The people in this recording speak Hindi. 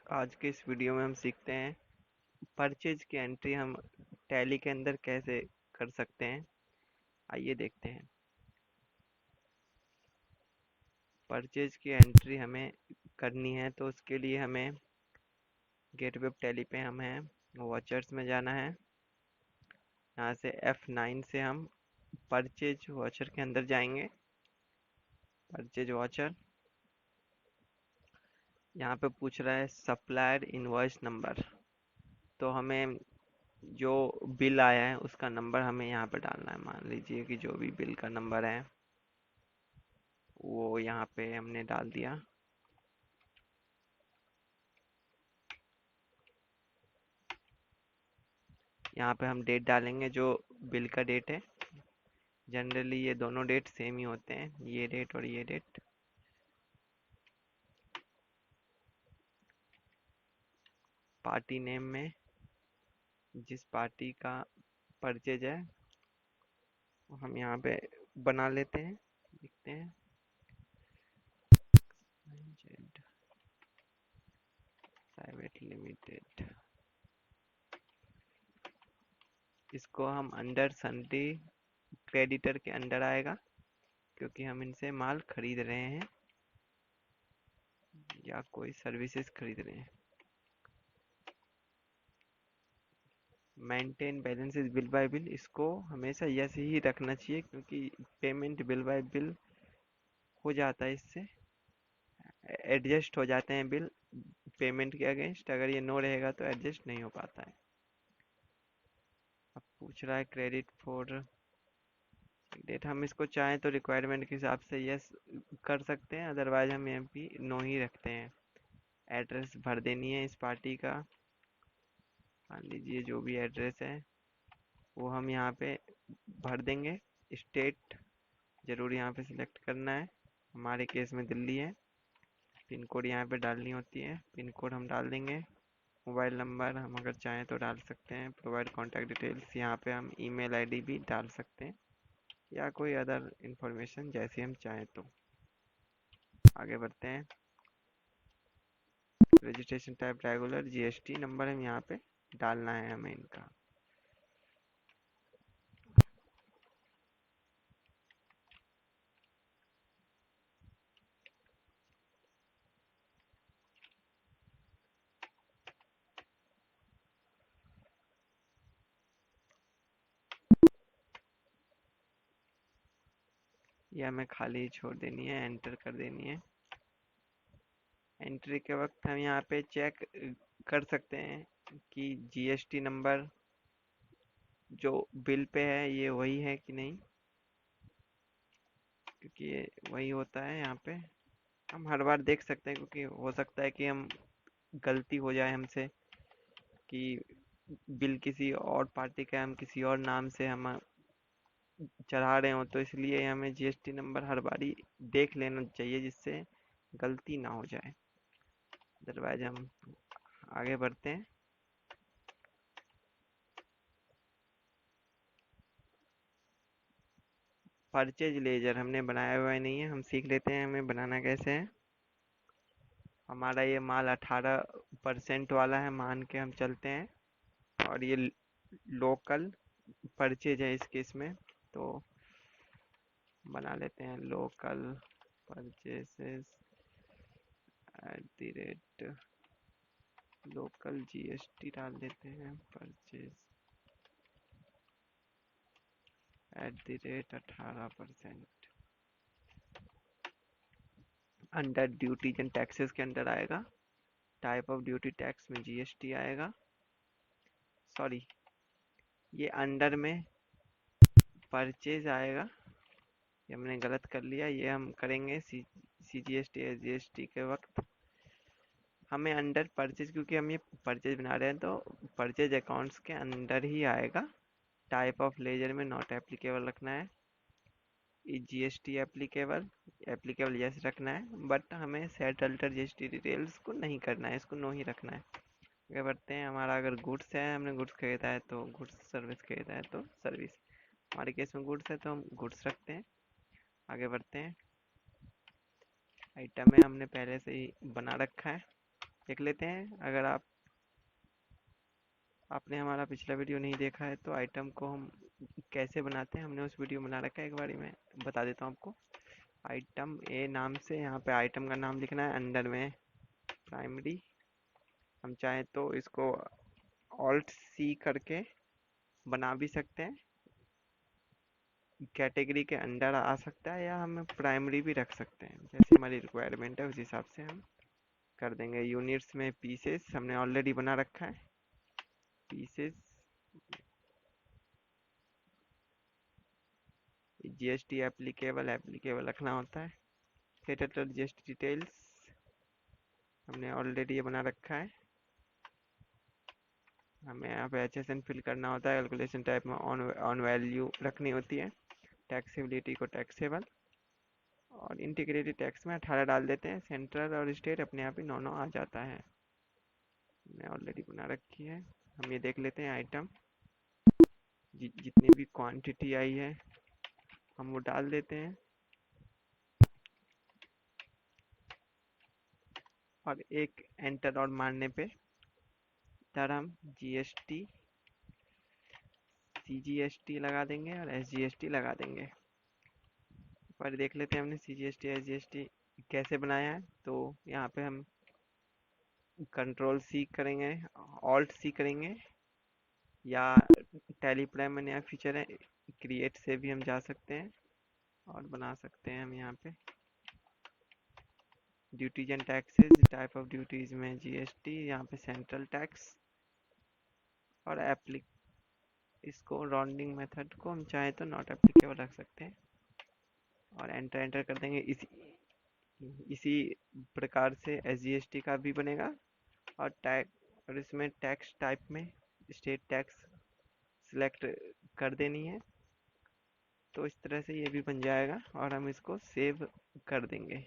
आज के इस वीडियो में हम सीखते हैं परचेज की एंट्री हम टैली के अंदर कैसे कर सकते हैं। आइए देखते हैं। परचेज की एंट्री हमें करनी है तो उसके लिए हमें गेटवे टैली पे हम हैं, वॉचर्स में जाना है। यहाँ से F9 से हम परचेज वॉचर के अंदर जाएंगे। परचेज वॉचर, यहाँ पे पूछ रहा है सप्लायर इनवॉइस नंबर, तो हमें जो बिल आया है उसका नंबर हमें यहाँ पे डालना है। मान लीजिए कि जो भी बिल का नंबर है वो यहाँ पे हमने डाल दिया। यहाँ पे हम डेट डालेंगे जो बिल का डेट है। जनरली ये दोनों डेट सेम ही होते हैं, ये डेट और ये डेट। पार्टी नेम में जिस पार्टी का परचेज है हम यहाँ पे बना लेते हैं, लिखते हैं प्राइवेट लिमिटेड। इसको हम अंडर सन्डे क्रेडिटर के अंडर आएगा क्योंकि हम इनसे माल खरीद रहे हैं या कोई सर्विसेज खरीद रहे हैं। Maintain balance is bill bye bill, इसको हमेशा यस ही रखना चाहिए क्योंकि पेमेंट बिल बाय बिल हो जाता है, इससे एडजस्ट हो जाते हैं बिल पेमेंट के अगेंस्ट। अगर ये नो रहेगा तो एडजस्ट नहीं हो पाता है। अब पूछ रहा है क्रेडिट फॉर डेट, हम इसको चाहें तो रिक्वायरमेंट के हिसाब से यस कर सकते हैं, अदरवाइज हम यहाँ भी नो ही रखते हैं। एड्रेस भर देनी है इस पार्टी का, मान लीजिए जो भी एड्रेस है वो हम यहाँ पे भर देंगे। स्टेट जरूर यहाँ पे सिलेक्ट करना है, हमारे केस में दिल्ली है। पिन कोड यहाँ पे डालनी होती है, पिन कोड हम डाल देंगे। मोबाइल नंबर हम अगर चाहें तो डाल सकते हैं। प्रोवाइड कॉन्टैक्ट डिटेल्स, यहाँ पे हम ईमेल आईडी भी डाल सकते हैं या कोई अदर इंफॉर्मेशन जैसी हम चाहें तो। आगे बढ़ते हैं। Registration type regular, GST number हम यहाँ पे डालना है हमें इनका। ये हमें खाली छोड़ देनी है, एंटर कर देनी है। एंट्री के वक्त हम यहाँ पे चेक कर सकते हैं कि जीएसटी नंबर जो बिल पे है ये वही है कि नहीं, क्योंकि ये वही होता है। यहाँ पे हम हर बार देख सकते हैं क्योंकि हो सकता है कि हम गलती हो जाए हमसे कि बिल किसी और पार्टी का हम किसी और नाम से हम चढ़ा रहे हो, तो इसलिए हमें जीएसटी नंबर हर बारी देख लेना चाहिए जिससे गलती ना हो जाए। अदरवाइज हम आगे बढ़ते हैं। परचेज लेजर हमने बनाया हुआ नहीं है, हम सीख लेते हैं हमें बनाना कैसे है। हमारा ये माल 18% वाला है मान के हम चलते हैं, और ये लोकल परचेज है इस केस में, तो बना लेते हैं लोकल परचेसेस @ लोकल जीएसटी डाल देते हैं। Purchase @18% under duties and taxes के अंदर आएगा। टाइप ऑफ ड्यूटी टैक्स में जीएसटी आएगा। सॉरी, ये अंडर में परचेज आएगा, ये हमने गलत कर लिया। ये हम करेंगे सीजीएसटी या जीएसटी के वक्त। हमें अंडर परचेज, क्योंकि हम ये परचेज बना रहे हैं तो परचेज अकाउंट्स के अंदर ही आएगा। टाइप ऑफ लेजर में नॉट एप्लीकेबल रखना है। जीएसटी एप्लीकेबल एप्लीकेबल यस रखना है, बट हमें सेट अल्टर जीएसटी डिटेल्स को नहीं करना है, इसको नो ही रखना है। आगे बढ़ते हैं। हमारा अगर गुड्स है, हमने गुड्स खरीदा है तो गुड्स, सर्विस खरीदा है तो सर्विस। हमारे केस में गुड्स है तो हम गुड्स रखते हैं। आगे बढ़ते हैं। आइटम है हमने पहले से ही बना रखा है, देख लेते हैं। अगर आपने हमारा पिछला वीडियो नहीं देखा है तो आइटम को हम कैसे बनाते हैं हमने उस वीडियो में बना रखा है, एक बार मैं बता देता हूँ आपको। आइटम ए नाम से यहाँ पे आइटम का नाम लिखना है, अंडर में प्राइमरी। हम चाहें तो इसको ऑल्ट सी करके बना भी सकते हैं, कैटेगरी के अंडर आ सकता है, या हम प्राइमरी भी रख सकते हैं, जैसे हमारी रिक्वायरमेंट है उस हिसाब से हम कर देंगे। यूनिट्स में पीसेस हमने ऑलरेडी बना रखा है, पीसेस जीएसटी एप्लीकेबल एप्लीकेबल रखना होता है। स्टेटस जीएसटी डिटेल्स हमने ऑलरेडी ये बना रखा है। हमें यहाँ पे HSN फिल करना होता है, कैलकुलेशन टाइप में ऑन वैल्यू रखनी होती है, टैक्सेबिलिटी को टैक्सेबल, और इंटीग्रेटेड टैक्स में 18 डाल देते हैं। सेंट्रल और स्टेट अपने आप ही 9 आ जाता है, हमने ऑलरेडी बना रखी है। हम ये देख लेते हैं आइटम जितनी भी क्वांटिटी आई है हम वो डाल देते हैं, और एक एंटर और मारने पे इधर हम GST CGST लगा देंगे और SGST लगा देंगे। पर देख लेते हैं हमने CGST SGST कैसे बनाया है। तो यहाँ पे हम कंट्रोल C करेंगे, ऑल्ट C करेंगे, या टैली प्राइम में नया फीचर है क्रिएट से भी हम जा सकते हैं और बना सकते हैं हम यहाँ पे duties and taxes, type of duties में GST, यहाँ पे सेंट्रल टैक्स, और एप्ली इसको राउंडिंग मेथड को हम चाहे तो नॉट एप्लीकेबल रख सकते हैं, और एंटर एंटर कर देंगे। इसी प्रकार से SGST का भी बनेगा, और टैग और इसमें टैक्स टाइप में स्टेट टैक्स सिलेक्ट कर देनी है। तो इस तरह से ये भी बन जाएगा और हम इसको सेव कर देंगे।